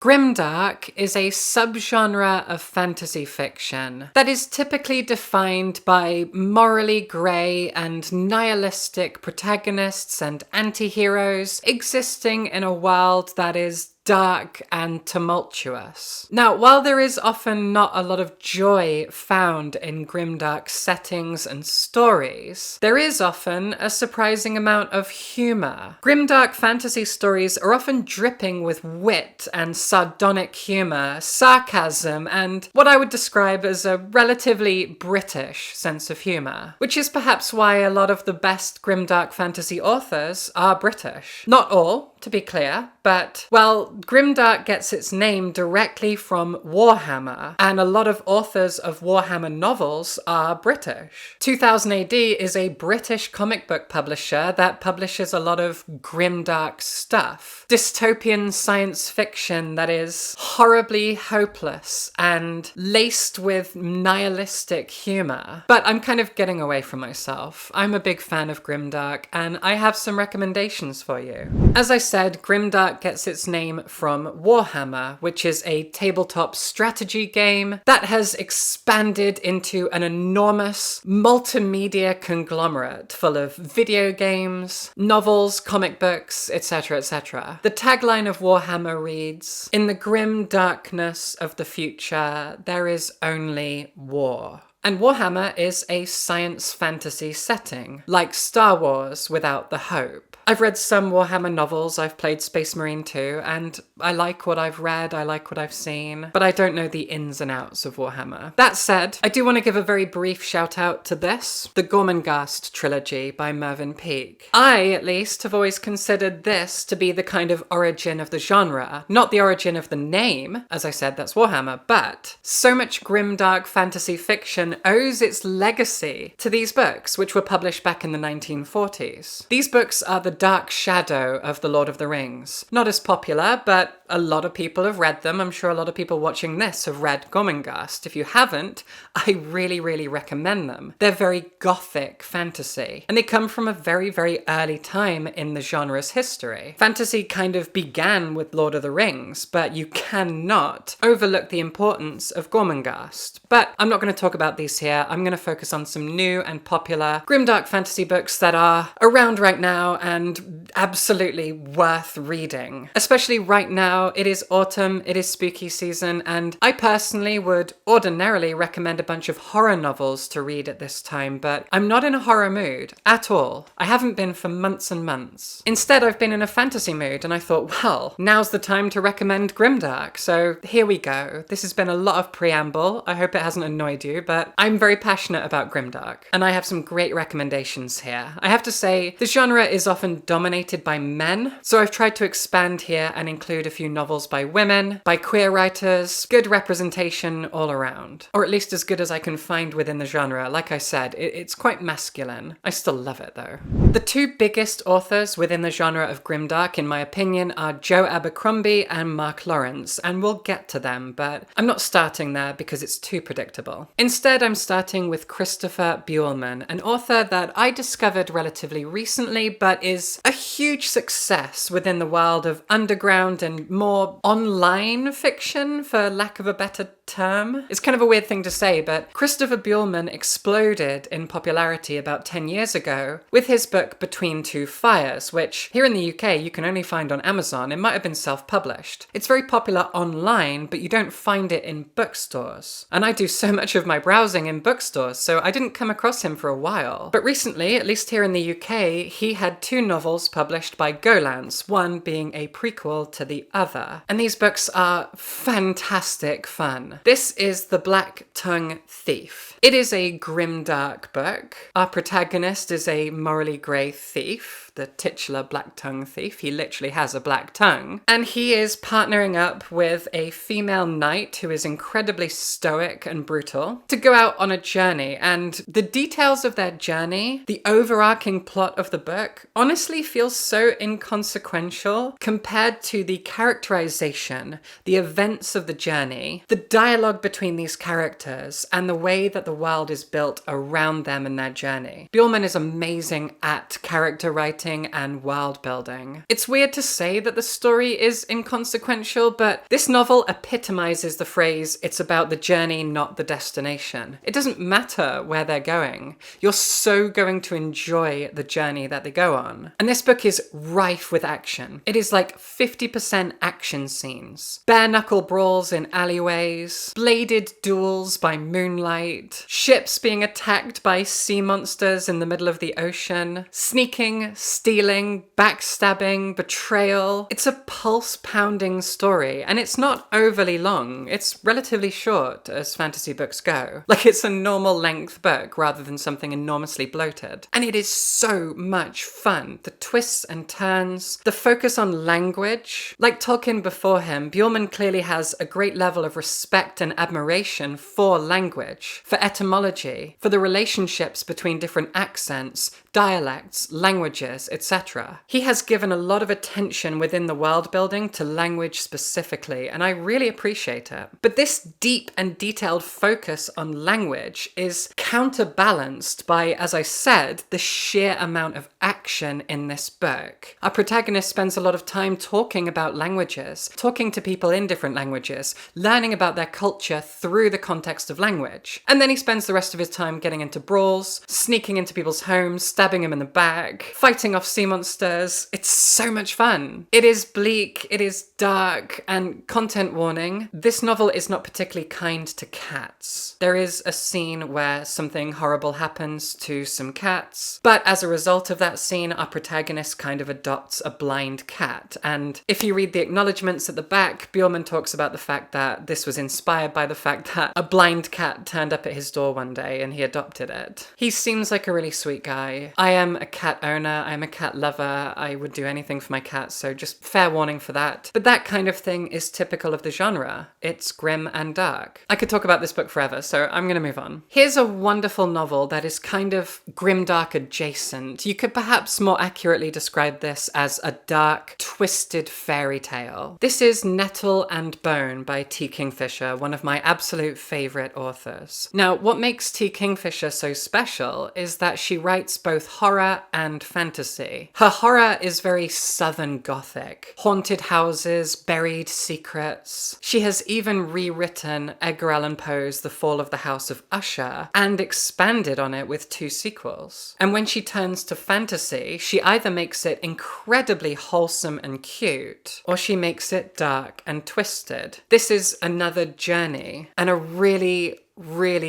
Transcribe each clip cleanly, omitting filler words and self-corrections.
Grimdark is a subgenre of fantasy fiction that is typically defined by morally grey and nihilistic protagonists and anti-heroes existing in a world that is dark and tumultuous. Now, while there is often not a lot of joy found in grimdark settings and stories, there is often a surprising amount of humour. Grimdark fantasy stories are often dripping with wit and sardonic humour, sarcasm, and what I would describe as a relatively British sense of humour, which is perhaps why a lot of the best grimdark fantasy authors are British. Not all, to be clear, but, well, grimdark gets its name directly from Warhammer, and a lot of authors of Warhammer novels are British. 2000 AD is a British comic book publisher that publishes a lot of grimdark stuff. Dystopian science fiction that is horribly hopeless and laced with nihilistic humour. But I'm kind of getting away from myself. I'm a big fan of grimdark, and I have some recommendations for you. As I said, grimdark gets its name from Warhammer, which is a tabletop strategy game that has expanded into an enormous multimedia conglomerate full of video games, novels, comic books, etc., etc. The tagline of Warhammer reads, "In the grim darkness of the future, there is only war." And Warhammer is a science fantasy setting, like Star Wars without the hope. I've read some Warhammer novels, I've played Space Marine 2, and I like what I've read, I like what I've seen, but I don't know the ins and outs of Warhammer. That said, I do want to give a very brief shout out to this, the Gormenghast trilogy by Mervyn Peake. I, at least, have always considered this to be the kind of origin of the genre, not the origin of the name, as I said, that's Warhammer, but so much grimdark fantasy fiction owes its legacy to these books, which were published back in the 1940s. These books are the dark shadow of The Lord of the Rings. Not as popular, but a lot of people have read them. I'm sure a lot of people watching this have read Gormenghast. If you haven't, I really, really recommend them. They're very gothic fantasy, and they come from a very, very early time in the genre's history. Fantasy kind of began with Lord of the Rings, but you cannot overlook the importance of Gormenghast. But I'm not going to talk about these here. I'm going to focus on some new and popular grimdark fantasy books that are around right now and absolutely worth reading. Especially right now, it is autumn, it is spooky season, and I personally would ordinarily recommend a bunch of horror novels to read at this time, but I'm not in a horror mood at all. I haven't been for months and months. Instead, I've been in a fantasy mood, and I thought, well, now's the time to recommend grimdark, so here we go. This has been a lot of preamble. I hope it hasn't annoyed you, but I'm very passionate about grimdark, and I have some great recommendations here. I have to say, the genre is often dominated by men, so I've tried to expand here and include a few novels by women, by queer writers, good representation all around. Or at least as good as I can find within the genre. Like I said, it's quite masculine. I still love it though. The two biggest authors within the genre of grimdark, in my opinion, are Joe Abercrombie and Mark Lawrence, and we'll get to them, but I'm not starting there because it's too predictable. Instead, I'm starting with Christopher Buehlman, an author that I discovered relatively recently, but is a huge success within the world of underground and more online fiction, for lack of a better term. It's kind of a weird thing to say, but Christopher Buehlman exploded in popularity about 10 years ago with his book Between Two Fires, which here in the UK you can only find on Amazon. It might have been self-published. It's very popular online, but you don't find it in bookstores. And I do so much of my browsing in bookstores, so I didn't come across him for a while. But recently, at least here in the UK, he had two novels published by Golance, one being a prequel to the other. And these books are fantastic fun. This is The Blacktongue Thief. It is a grimdark book. Our protagonist is a morally grey thief, the titular Blacktongue Thief. He literally has a black tongue. And he is partnering up with a female knight who is incredibly stoic and brutal to go out on a journey. And the details of their journey, the overarching plot of the book, honestly feels so inconsequential compared to the characterization, the events of the journey, the dialogue between these characters, and the way that the world is built around them and their journey. Buehlman is amazing at character writing writing and world building. It's weird to say that the story is inconsequential, but this novel epitomizes the phrase, "It's about the journey, not the destination." It doesn't matter where they're going. You're so going to enjoy the journey that they go on. And this book is rife with action. It is like 50% action scenes. Bare knuckle brawls in alleyways, bladed duels by moonlight, ships being attacked by sea monsters in the middle of the ocean, sneaking, stealing, backstabbing, betrayal. It's a pulse-pounding story, and it's not overly long. It's relatively short as fantasy books go. Like, it's a normal length book rather than something enormously bloated. And it is so much fun. The twists and turns, the focus on language. Like Tolkien before him, Bjornman clearly has a great level of respect and admiration for language, for etymology, for the relationships between different accents, dialects, languages, etc. He has given a lot of attention within the world building to language specifically, and I really appreciate it. But this deep and detailed focus on language is counterbalanced by, as I said, the sheer amount of action in this book. Our protagonist spends a lot of time talking about languages, talking to people in different languages, learning about their culture through the context of language. And then he spends the rest of his time getting into brawls, sneaking into people's homes, stabbing them in the back, fighting off sea monsters. It's so much fun. It is bleak, it is dark, and content warning, this novel is not particularly kind to cats. There is a scene where something horrible happens to some cats, but as a result of that scene, our protagonist kind of adopts a blind cat. And if you read the acknowledgements at the back, Bjornman talks about the fact that this was inspired by the fact that a blind cat turned up at his door one day and he adopted it. He seems like a really sweet guy. I am a cat owner, I am a cat lover, I would do anything for my cat, so just fair warning for that. But that kind of thing is typical of the genre. It's grim and dark. I could talk about this book forever, so I'm gonna move on. Here's a wonderful novel that is kind of grimdark adjacent. You could perhaps more accurately describe this as a dark, twisted fairy tale. This is Nettle and Bone by T. Kingfisher, one of my absolute favourite authors. Now, what makes T. Kingfisher so special is that she writes both horror and fantasy. Her horror is very Southern Gothic. Haunted houses, buried secrets. She has even rewritten Edgar Allan Poe's The Fall of the House of Usher and expanded on it with 2 sequels. And when she turns to fantasy, she either makes it incredibly wholesome and cute, or she makes it dark and twisted. This is another journey, and a really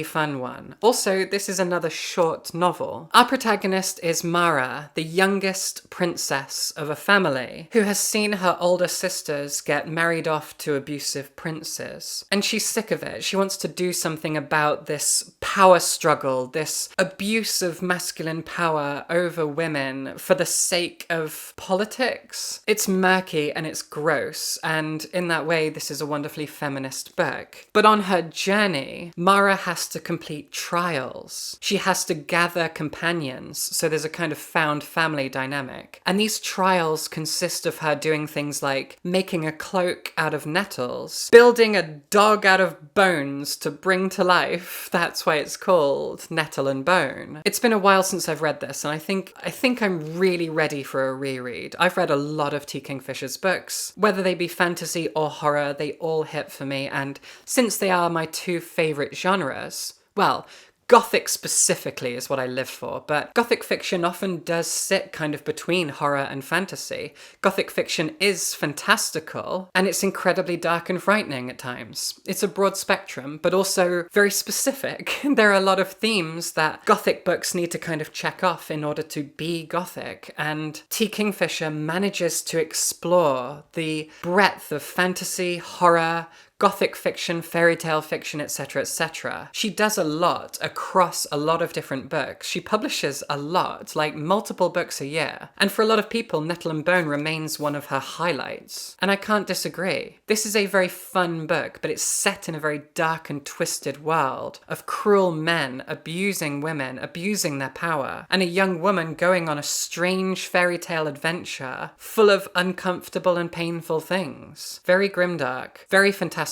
fun one. Also, this is another short novel. Our protagonist is Mara, the youngest princess of a family who has seen her older sisters get married off to abusive princes. And she's sick of it. She wants to do something about this power struggle, this abuse of masculine power over women for the sake of politics. It's murky and it's gross, and in that way, this is a wonderfully feminist book. But on her journey, Mara has to complete trials. She has to gather companions, so there's a kind of found family dynamic. And these trials consist of her doing things like making a cloak out of nettles, building a dog out of bones to bring to life. That's why it's called Nettle and Bone. It's been a while since I've read this, and I think I'm really ready for a reread. I've read a lot of T. Kingfisher's books. Whether they be fantasy or horror, they all hit for me, and since they are my 2 favourite genres, well, Gothic specifically is what I live for, but Gothic fiction often does sit kind of between horror and fantasy. Gothic fiction is fantastical, and it's incredibly dark and frightening at times. It's a broad spectrum, but also very specific. There are a lot of themes that Gothic books need to kind of check off in order to be Gothic, and T. Kingfisher manages to explore the breadth of fantasy, horror, Gothic fiction, fairy tale fiction, etc., etc. She does a lot across a lot of different books. She publishes a lot, like multiple books a year. And for a lot of people, Nettle and Bone remains one of her highlights. And I can't disagree. This is a very fun book, but it's set in a very dark and twisted world of cruel men abusing women, abusing their power, and a young woman going on a strange fairy tale adventure full of uncomfortable and painful things. Very grimdark, very fantastical,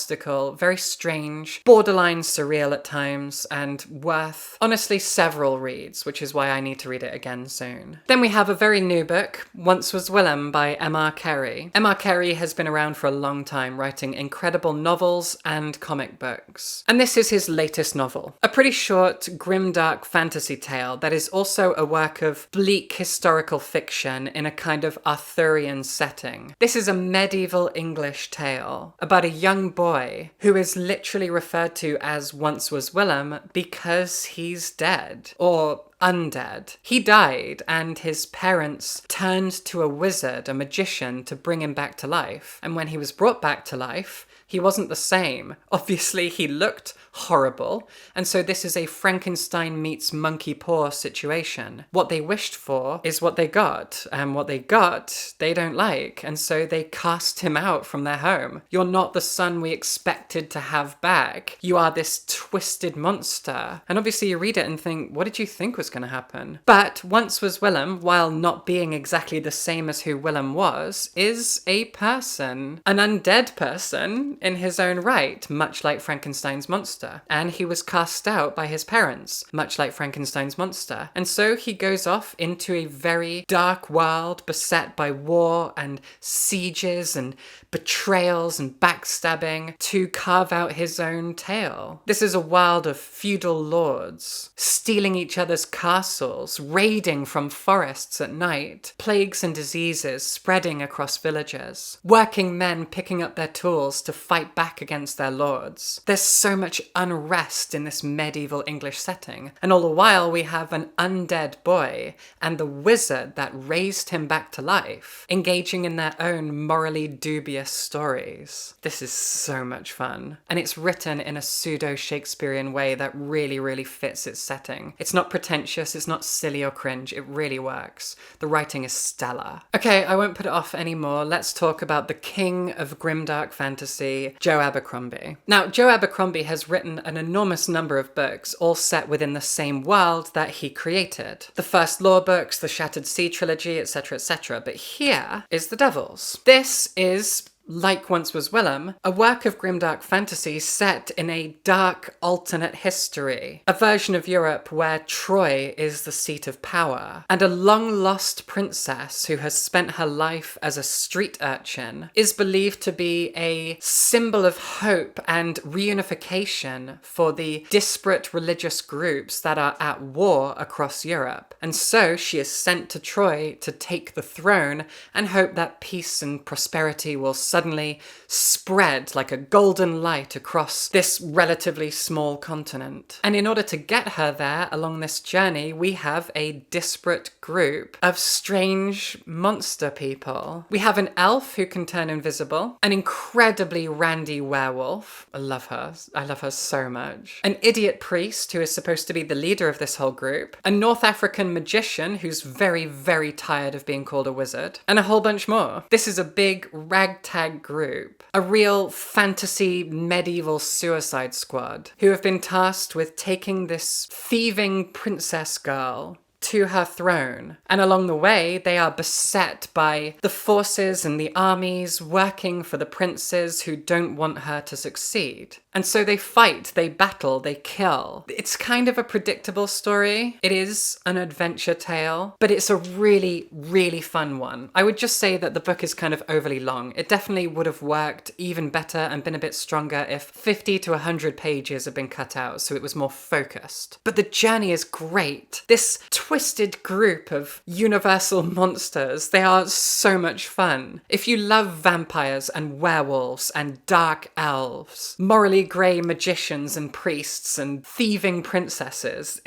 very strange, borderline surreal at times, and worth worth, honestly, several reads, which is why I need to read it again soon. Then we have a very new book, Once Was Willem by M.R. Carey. M.R. Carey has been around for a long time, writing incredible novels and comic books. And this is his latest novel, a pretty short, grimdark fantasy tale that is also a work of bleak historical fiction in a kind of Arthurian setting. This is a medieval English tale about a young boy who is literally referred to as Once Was Willem because he's dead, or undead. He died, and his parents turned to a wizard, a magician, to bring him back to life. And when he was brought back to life, he wasn't the same. Obviously, he looked horrible, and so this is a Frankenstein meets monkey paw situation. What they wished for is what they got, and what they got, they don't like, and so they cast him out from their home. You're not the son we expected to have back. You are this twisted monster. And obviously you read it and think, what did you think was going to happen? But Once Was Willem, while not being exactly the same as who Willem was, is a person. An undead person in his own right, much like Frankenstein's monster. And he was cast out by his parents, much like Frankenstein's monster. And so he goes off into a very dark world beset by war and sieges and betrayals and backstabbing to carve out his own tale. This is a world of feudal lords, stealing each other's castles, raiding from forests at night, plagues and diseases spreading across villages, working men picking up their tools to fight back against their lords. There's so much unrest in this medieval English setting, and all the while we have an undead boy and the wizard that raised him back to life, engaging in their own morally dubious stories. This is so much fun, and it's written in a pseudo-Shakespearean way that really, really fits its setting. It's not pretentious, it's not silly or cringe, it really works. The writing is stellar. Okay, I won't put it off anymore. Let's talk about the king of grimdark fantasy, Joe Abercrombie. Now, Joe Abercrombie has written an enormous number of books, all set within the same world that he created. The First Law books, the Shattered Sea trilogy, etc., etc. But here is the Devils. This is, like Once Was Willem, a work of grimdark fantasy set in a dark alternate history, a version of Europe where Troy is the seat of power, and a long-lost princess who has spent her life as a street urchin is believed to be a symbol of hope and reunification for the disparate religious groups that are at war across Europe. And so she is sent to Troy to take the throne and hope that peace and prosperity will suddenly spread like a golden light across this relatively small continent. And in order to get her there along this journey, we have a disparate group of strange monster people. We have an elf who can turn invisible, an incredibly randy werewolf. I love her. I love her so much. An idiot priest who is supposed to be the leader of this whole group, a North African magician who's very, very tired of being called a wizard, and a whole bunch more. This is a big ragtag group, a real fantasy medieval suicide squad who have been tasked with taking this thieving princess girl to her throne. And along the way, they are beset by the forces and the armies working for the princes who don't want her to succeed. And so they fight, they battle, they kill. It's kind of a predictable story. It is an adventure tale, but it's a really, really fun one. I would just say that the book is kind of overly long. It definitely would have worked even better and been a bit stronger if 50 to 100 pages had been cut out so it was more focused. But the journey is great. This twisted group of universal monsters, they are so much fun. If you love vampires and werewolves and dark elves, morally grey magicians and priests and thieving princesses,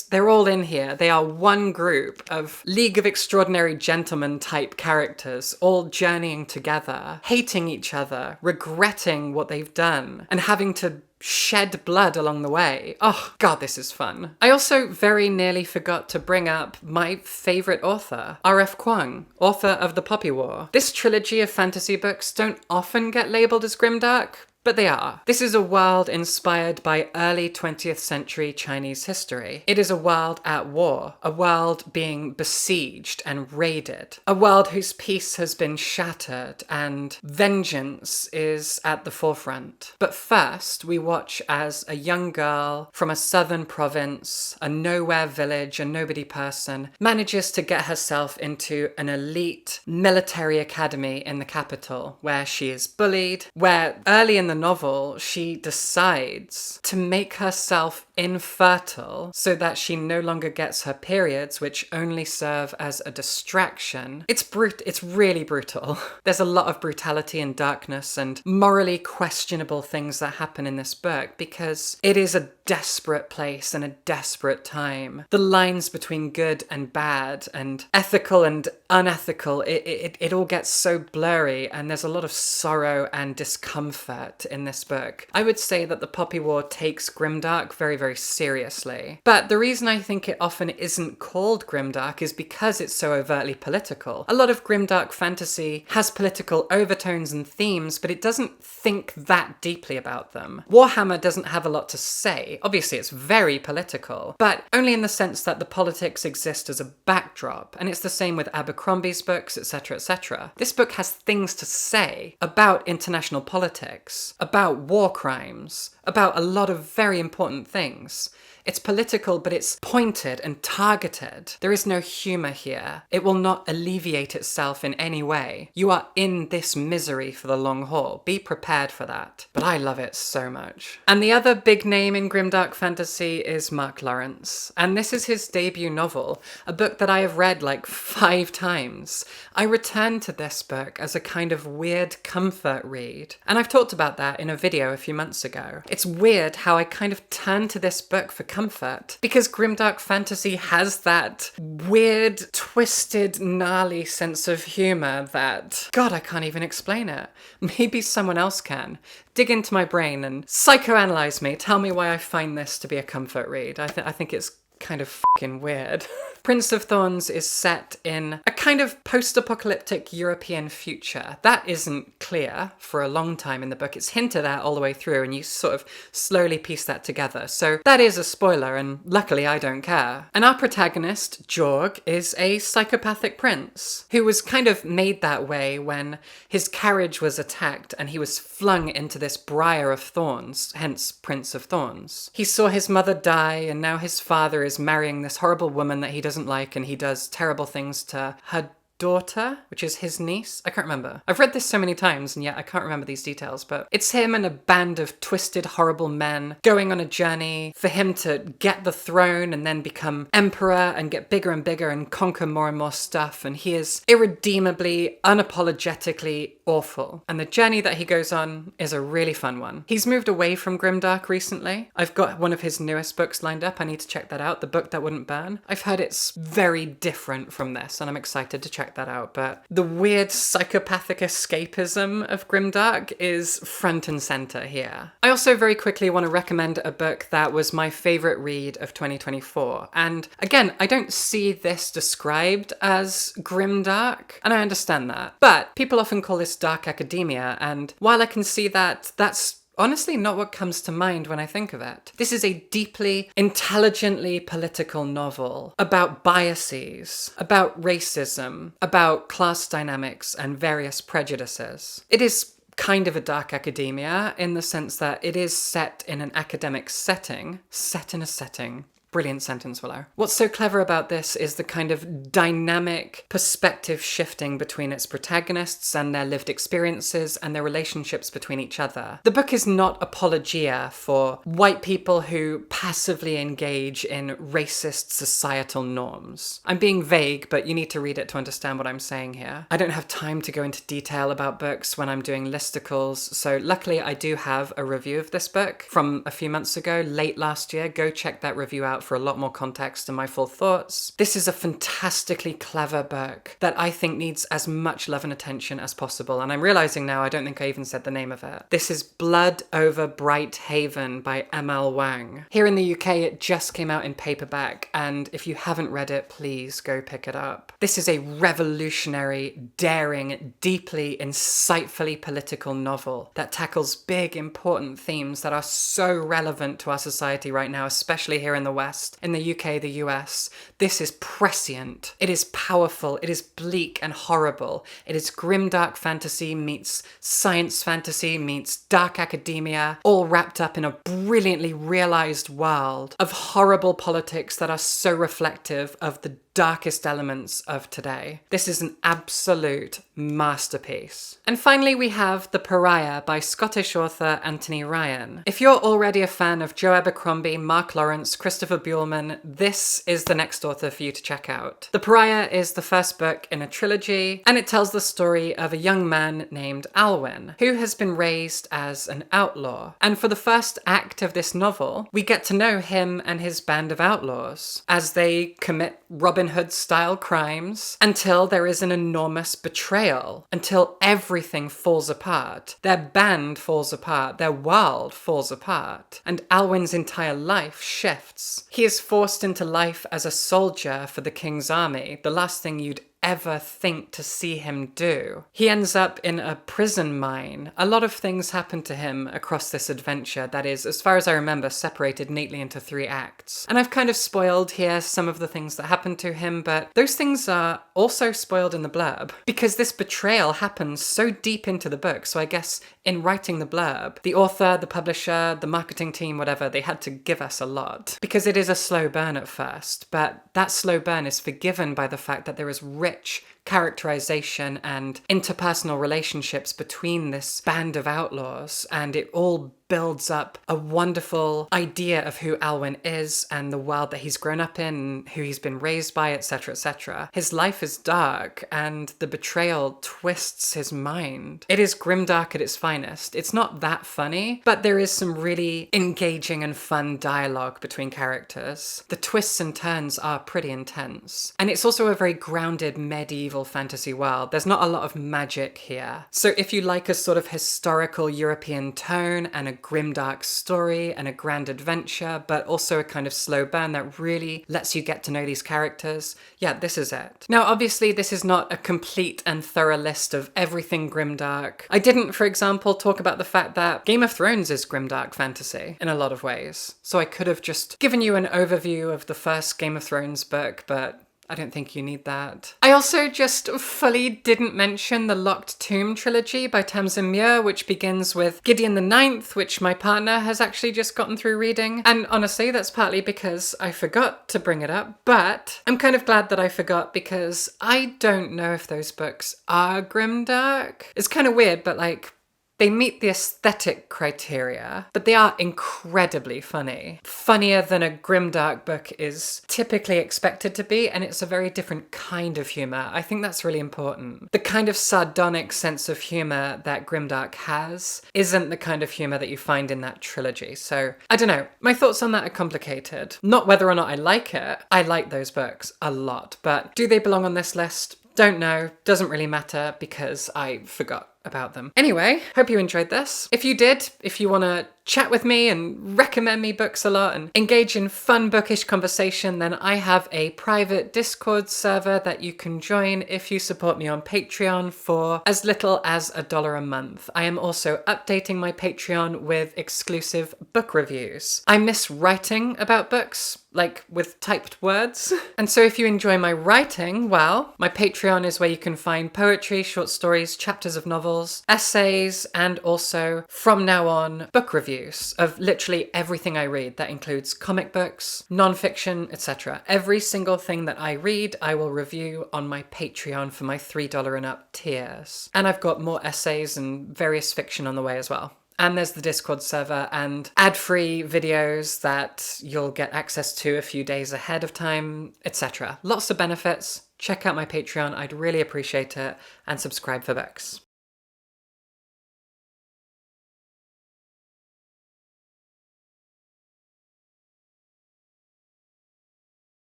they're all in here. They are one group of League of Extraordinary Gentlemen type characters, all journeying together, hating each other, regretting what they've done, and having to shed blood along the way. Oh god, this is fun. I also very nearly forgot to bring up my favourite author, R.F. Kuang, author of The Poppy War. This trilogy of fantasy books don't often get labelled as grimdark, but they are. This is a world inspired by early 20th century Chinese history. It is a world at war, a world being besieged and raided, a world whose peace has been shattered and vengeance is at the forefront. But first, we watch as a young girl from a southern province, a nowhere village, a nobody person, manages to get herself into an elite military academy in the capital, where she is bullied, where early in the novel she decides to make herself infertile so that she no longer gets her periods, which only serve as a distraction. It's really brutal. There's a lot of brutality and darkness and morally questionable things that happen in this book because it is a desperate place and a desperate time. The lines between good and bad and ethical and unethical, it all gets so blurry, and there's a lot of sorrow and discomfort in this book. I would say that the Poppy War takes Grimdark very, very seriously. But the reason I think it often isn't called Grimdark is because it's so overtly political. A lot of Grimdark fantasy has political overtones and themes, but it doesn't think that deeply about them. Warhammer doesn't have a lot to say. Obviously, it's very political, but only in the sense that the politics exist as a backdrop, and it's the same with Abercrombie's books, etc., etc. This book has things to say about international politics, about war crimes, about a lot of very important things. It's political, but it's pointed and targeted. There is no humour here. It will not alleviate itself in any way. You are in this misery for the long haul. Be prepared for that. But I love it so much. And the other big name in grimdark fantasy is Mark Lawrence. And this is his debut novel, a book that I have read like 5 times. I returned to this book as a kind of weird comfort read. And I've talked about that in a video a few months ago. It's weird how I kind of turned to this book for comfort, because grimdark fantasy has that weird, twisted, gnarly sense of humour that, God, I can't even explain it. Maybe someone else can. Dig into my brain and psychoanalyze me. Tell me why I find this to be a comfort read. I think it's kind of fucking weird. Prince of Thorns is set in a kind of post-apocalyptic European future. That isn't clear for a long time in the book. It's hinted at all the way through, and you sort of slowly piece that together. So that is a spoiler, and luckily I don't care. And our protagonist, Jorg, is a psychopathic prince who was kind of made that way when his carriage was attacked and he was flung into this briar of thorns, hence Prince of Thorns. He saw his mother die, and now his father is marrying this horrible woman that he doesn't like, and he does terrible things to her daughter, which is his niece. I can't remember. I've read this so many times and yet I can't remember these details, but it's him and a band of twisted, horrible men going on a journey for him to get the throne and then become emperor and get bigger and bigger and conquer more and more stuff, and he is irredeemably, unapologetically awful. And the journey that he goes on is a really fun one. He's moved away from grimdark recently. I've got one of his newest books lined up. I need to check that out, The Book That Wouldn't Burn. I've heard it's very different from this and I'm excited to check that out, but the weird psychopathic escapism of grimdark is front and center here. I also very quickly want to recommend a book that was my favorite read of 2024, and again, I don't see this described as grimdark, and I understand that, but people often call this dark academia, and while I can see that, that's honestly not what comes to mind when I think of it. This is a deeply, intelligently political novel about biases, about racism, about class dynamics and various prejudices. It is kind of a dark academia in the sense that it is set in an academic setting, set in a setting. Brilliant sentence, Willow. What's so clever about this is the kind of dynamic perspective shifting between its protagonists and their lived experiences and their relationships between each other. The book is not apologia for white people who passively engage in racist societal norms. I'm being vague, but you need to read it to understand what I'm saying here. I don't have time to go into detail about books when I'm doing listicles, so luckily I do have a review of this book from a few months ago, late last year. Go check that review out out for a lot more context and my full thoughts. This is a fantastically clever book that I think needs as much love and attention as possible. And I'm realizing now I don't think I even said the name of it. This is Blood Over Bright Haven by M.L. Wang. Here in the UK, it just came out in paperback, and if you haven't read it, please go pick it up. This is a revolutionary, daring, deeply, insightfully political novel that tackles big, important themes that are so relevant to our society right now, especially here in the West, in the UK, the US. This is prescient. It is powerful. It is bleak and horrible. It is grimdark fantasy meets science fantasy meets dark academia, all wrapped up in a brilliantly realized world of horrible politics that are so reflective of the darkest elements of today. This is an absolute masterpiece. And finally, we have The Pariah by Scottish author Anthony Ryan. If you're already a fan of Joe Abercrombie, Mark Lawrence, Christopher Buehlman, this is the next author for you to check out. The Pariah is the first book in a trilogy, and it tells the story of a young man named Alwyn, who has been raised as an outlaw. And for the first act of this novel, we get to know him and his band of outlaws as they commit Robin Hood-style crimes until there is an enormous betrayal, until everything falls apart. Their band falls apart, their world falls apart, and Alwyn's entire life shifts. He is forced into life as a soldier for the king's army, the last thing you'd ever think to see him do. He ends up in a prison mine. A lot of things happen to him across this adventure that is, as far as I remember, separated neatly into 3 acts. And I've kind of spoiled here some of the things that happen to him, but those things are also spoiled in the blurb because this betrayal happens so deep into the book. So I guess in writing the blurb, the author, the publisher, the marketing team, whatever, they had to give us a lot because it is a slow burn at first, but that slow burn is forgiven by the fact that there is rich characterization and interpersonal relationships between this band of outlaws, and it all builds up a wonderful idea of who Alwyn is and the world that he's grown up in, who he's been raised by, etc., etc. His life is dark, and the betrayal twists his mind. It is grimdark at its finest. It's not that funny, but there is some really engaging and fun dialogue between characters. The twists and turns are pretty intense. And it's also a very grounded medieval fantasy world. There's not a lot of magic here. So if you like a sort of historical European tone and a grimdark story and a grand adventure, but also a kind of slow burn that really lets you get to know these characters, yeah, this is it. Now, obviously, this is not a complete and thorough list of everything grimdark. I didn't, for example, talk about the fact that Game of Thrones is grimdark fantasy in a lot of ways. So I could have just given you an overview of the first Game of Thrones book, but I don't think you need that. I also just fully didn't mention the Locked Tomb trilogy by Tamsin Muir, which begins with Gideon the Ninth, which my partner has actually just gotten through reading. And honestly, that's partly because I forgot to bring it up, but I'm kind of glad that I forgot because I don't know if those books are grimdark. It's kind of weird, but like, they meet the aesthetic criteria, but they are incredibly funny. Funnier than a grimdark book is typically expected to be, and it's a very different kind of humour. I think that's really important. The kind of sardonic sense of humour that grimdark has isn't the kind of humour that you find in that trilogy. So, I don't know. My thoughts on that are complicated. Not whether or not I like it. I like those books a lot, but do they belong on this list? Don't know. Doesn't really matter because I forgot about them. Anyway, hope you enjoyed this. If you did, if you want to chat with me and recommend me books a lot and engage in fun bookish conversation, then I have a private Discord server that you can join if you support me on Patreon for as little as $1 a month. I am also updating my Patreon with exclusive book reviews. I miss writing about books, like with typed words. And so if you enjoy my writing, well, my Patreon is where you can find poetry, short stories, chapters of novels, essays, and also, from now on, book reviews of literally everything I read. That includes comic books, non-fiction, etc. Every single thing that I read, I will review on my Patreon for my $3 and up tiers. And I've got more essays and various fiction on the way as well. And there's the Discord server and ad-free videos that you'll get access to a few days ahead of time, etc. Lots of benefits. Check out my Patreon, I'd really appreciate it, and subscribe for books.